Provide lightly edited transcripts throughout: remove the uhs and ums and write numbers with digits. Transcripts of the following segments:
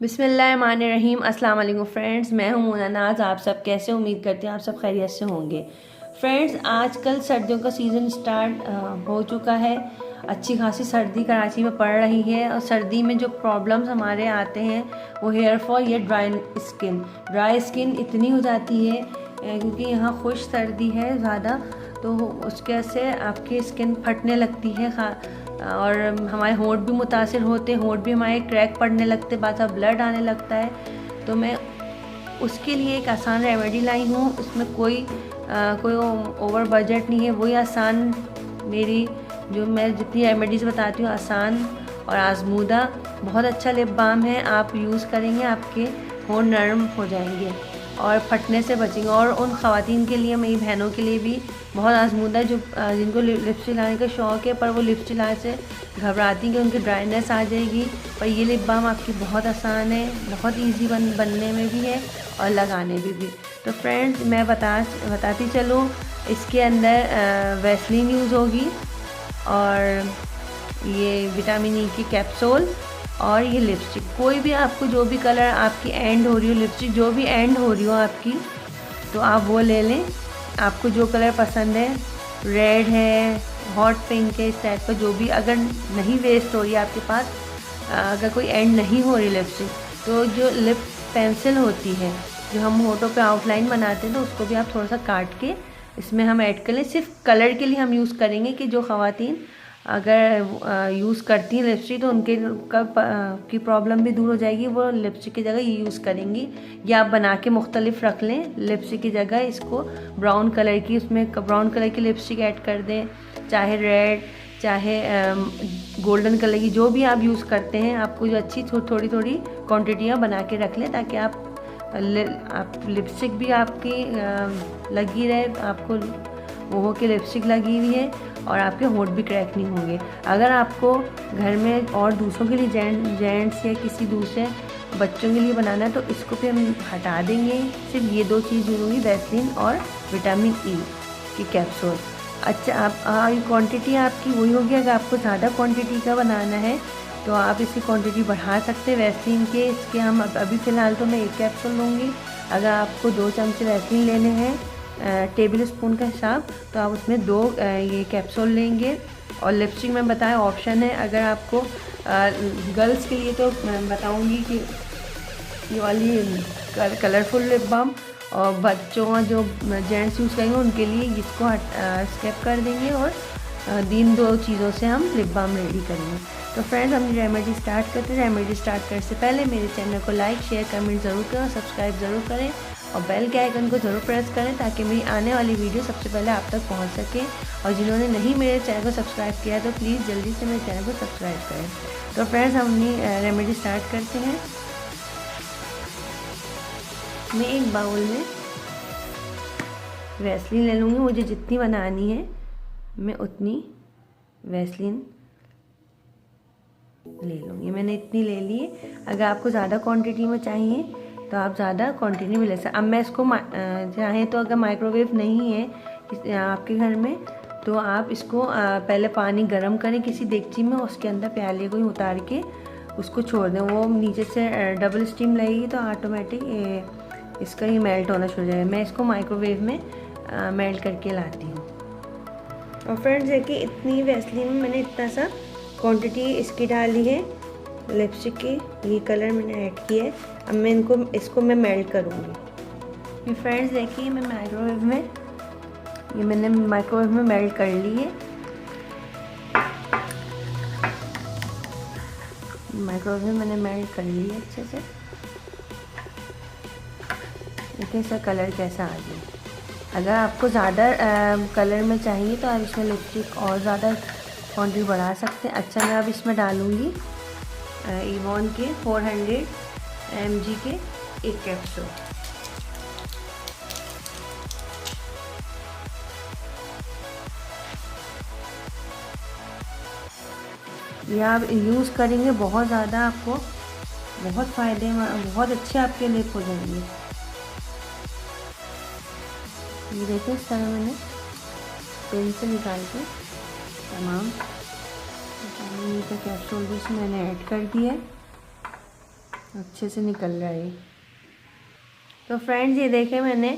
बिस्मिल्लाहिर्रहमानिर्रहीम। अस्सलाम वालेकुम फ्रेंड्स, मैं हूं मोना नाज। आप सब कैसे? उम्मीद करती हूँ आप सब खैरियत से होंगे। फ्रेंड्स, आजकल सर्दियों का सीज़न स्टार्ट हो चुका है। अच्छी खासी सर्दी कराची में पड़ रही है और सर्दी में जो प्रॉब्लम्स हमारे आते हैं वो हेयर फॉल या ड्राई स्किन इतनी हो जाती है क्योंकि यहाँ खुश सर्दी है ज़्यादा, तो उसके वजह से आपकी स्किन फटने लगती है और हमारे होंठ भी मुतासिर होते हैं, होंठ भी हमारे क्रैक पड़ने लगते, बाद में ब्लड आने लगता है। तो मैं उसके लिए एक आसान रेमेडी लाई हूँ। उसमें कोई ओवर बजट नहीं है, वही आसान मेरी जो मैं जितनी रेमेडीज़ बताती हूँ आसान और आजमूदा बहुत अच्छा लिप बाम है। आप यूज़ करेंगे आपके होंठ नरम हो जाएंगे और फटने से बचेंगे। और उन ख़वातीन के लिए, मेरी बहनों के लिए भी बहुत आजमूदा जो जिनको लिपस्टिक लगाने का शौक़ है पर वो लिपस्टिक लगाने से घबराती हैं कि उनकी ड्राइनेस आ जाएगी, पर ये लिप बाम आपकी बहुत आसान है, बहुत इजी बनने में भी है और लगाने में भी। तो फ्रेंड्स, मैं बताती चलूँ, इसके अंदर वैसलीन यूज़ होगी और ये विटामिन ई की कैप्सूल और ये लिपस्टिक। कोई भी आपको जो भी कलर आपकी एंड हो रही हो, लिपस्टिक जो भी एंड हो रही हो आपकी, तो आप वो ले लें। आपको जो कलर पसंद है, रेड है, हॉट पिंक है, इस टाइप का जो भी, अगर नहीं वेस्ट हो रही है आपके पास, अगर कोई एंड नहीं हो रही लिपस्टिक, तो जो लिप पेंसिल होती है जो हम होठों पे आउटलाइन बनाते हैं, तो उसको भी आप थोड़ा सा काट के इसमें हम ऐड कर लें। सिर्फ कलर के लिए हम यूज़ करेंगे कि जो ख़वातीन अगर यूज़ करती हैं लिपस्टिक तो उनके की प्रॉब्लम भी दूर हो जाएगी, वो लिपस्टिक की जगह ये यूज़ करेंगी। या आप बना के मुख्तलिफ रख लें, लिपस्टिक की जगह इसको ब्राउन कलर की, उसमें ब्राउन कलर की लिपस्टिक ऐड कर दें, चाहे रेड चाहे गोल्डन कलर की, जो भी आप यूज़ करते हैं। आपको जो अच्छी थोड़ी थोड़ी क्वान्टिटियाँ बना के रख लें ताकि आप लिपस्टिक भी आपकी लगी रहे, आपको वो हो के लिपस्टिक लगी हुई है और आपके होंठ भी क्रैक नहीं होंगे। अगर आपको घर में और दूसरों के लिए जेंट्स या किसी दूसरे बच्चों के लिए बनाना है तो इसको भी हम हटा देंगे। सिर्फ ये दो चीज़ होंगी, वैसलीन और विटामिन ई की कैप्सूल। अच्छा, आप क्वांटिटी आपकी वही होगी। अगर आपको ज़्यादा क्वांटिटी का बनाना है तो आप इसकी क्वांटिटी बढ़ा सकते हैं वैसलीन के। इसके हम अभी फ़िलहाल तो मैं एक कैप्सूल लूँगी। अगर आपको 2 चमचे वैसलीन लेने हैं टेबल स्पून का हिसाब, तो आप उसमें 2 ये कैप्सूल लेंगे। और लिपस्टिक में बताया ऑप्शन है, अगर आपको गर्ल्स के लिए तो मैं बताऊंगी कि ये वाली कलरफुल लिप बाम, और बच्चों जो जेंट्स यूज़ करेंगे उनके लिए इसको स्किप कर देंगे और इन 2 चीज़ों से हम लिप बाम रेडी करेंगे। तो फ्रेंड्स, हम रेमेडी स्टार्ट करते हैं। रेमेडी स्टार्ट करने से पहले मेरे चैनल को लाइक शेयर कमेंट ज़रूर करें, सब्सक्राइब ज़रूर करें और बेल के आइकन को ज़रूर प्रेस करें ताकि मेरी आने वाली वीडियो सबसे पहले आप तक पहुंच सके। और जिन्होंने नहीं मेरे चैनल को सब्सक्राइब किया तो प्लीज़ जल्दी से मेरे चैनल को सब्सक्राइब करें। तो फ्रेंड्स, हम अपनी रेमेडी स्टार्ट करते हैं। मैं एक बाउल में वैसलीन ले लूँगी। मुझे जितनी बनानी है मैं उतनी वैसलीन ले लूँगी। मैंने इतनी ले ली है। अगर आपको ज़्यादा क्वांटिटी में चाहिए तो आप ज़्यादा क्वांटिटी में ले सकते। अब मैं इसको चाहें तो, अगर माइक्रोवेव नहीं है आपके घर में, तो आप इसको पहले पानी गर्म करें किसी देगची में, उसके अंदर प्याले को उतार के उसको छोड़ दें। वो नीचे से डबल स्टीम लगेगी तो ऑटोमेटिक इसका ही मेल्ट होना शुरू हो जाएगा। मैं इसको माइक्रोवेव में मेल्ट करके लाती हूँ। और फ्रेंड्स, देखिए इतनी वैसलीन में मैंने इतना सा क्वांटिटी इसकी डाली है लिपस्टिक की। ये कलर मैंने ऐड किया है। अब मैं इसको मैं मेल्ट करूँगी। ये फ्रेंड्स देखिए, मैं मैंने माइक्रोवेव में मेल्ट कर ली है। माइक्रोवेव में मैंने मेल्ट कर ली है अच्छे से। देखिए इसका कलर कैसा आ गया। अगर आपको ज़्यादा कलर में चाहिए तो आप इसमें लिपस्टिक और ज़्यादा क्वांटिटी बढ़ा सकते हैं। अच्छा, मैं अब इसमें डालूँगी इवॉन के 400 mg के एक कैप्सूल। ये आप यूज़ करेंगे बहुत ज़्यादा, आपको बहुत फ़ायदे, बहुत अच्छे आपके लिप हो जाएंगे। ये देखिए इस तरह मैंने पेन से निकाल के तमाम विटामिन ई का कैप्सूल भी इसमें मैंने ऐड कर दिया है। अच्छे से निकल रहा है। तो फ्रेंड्स ये देखें, मैंने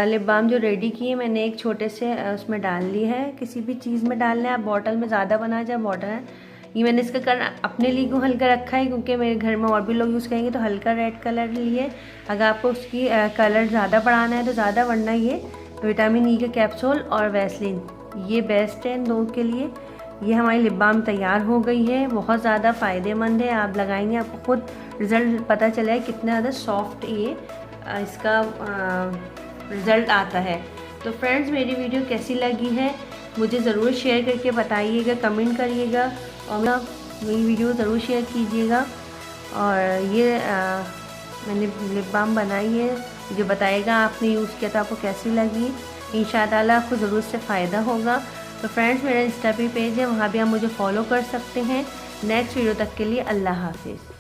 लिप बाम जो रेडी की है, मैंने एक छोटे से उसमें डाल ली है। किसी भी चीज़ में डालना है, आप बॉटल में ज़्यादा बना जाए बॉटल है। ये मैंने इसका कलर अपने लिए क्यों हल्का रखा है, क्योंकि मेरे घर में और भी लोग यूज़ करेंगे, तो हल्का रेड कलर लिए। अगर आपको उसकी कलर ज़्यादा बढ़ाना है तो ज़्यादा, वरना ये विटामिन ई का कैप्सूल और वैसलीन ये बेस्ट है इन दोनों के लिए। ये हमारी लिप बाम तैयार हो गई है, बहुत ज़्यादा फ़ायदेमंद है। आप लगाएंगे आपको खुद रिज़ल्ट पता चलेगा कितना ज़्यादा सॉफ्ट ये इसका रिज़ल्ट आता है। तो फ्रेंड्स मेरी वीडियो कैसी लगी है मुझे ज़रूर शेयर करके बताइएगा, कमेंट करिएगा और मेरी वीडियो ज़रूर शेयर कीजिएगा। और ये मैंने लिप बाम बनाई है, जो बताएगा आपने यूज़ किया था आपको कैसी लगी। इंशाअल्लाह आपको ज़रूर से फ़ायदा होगा। तो फ्रेंड्स मेरा इंस्टा पे पेज है, वहाँ भी आप मुझे फॉलो कर सकते हैं। नेक्स्ट वीडियो तक के लिए अल्लाह हाफिज़।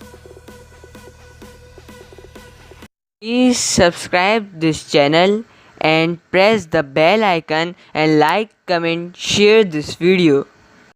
Please subscribe this channel and press the bell icon and like, comment, share this video.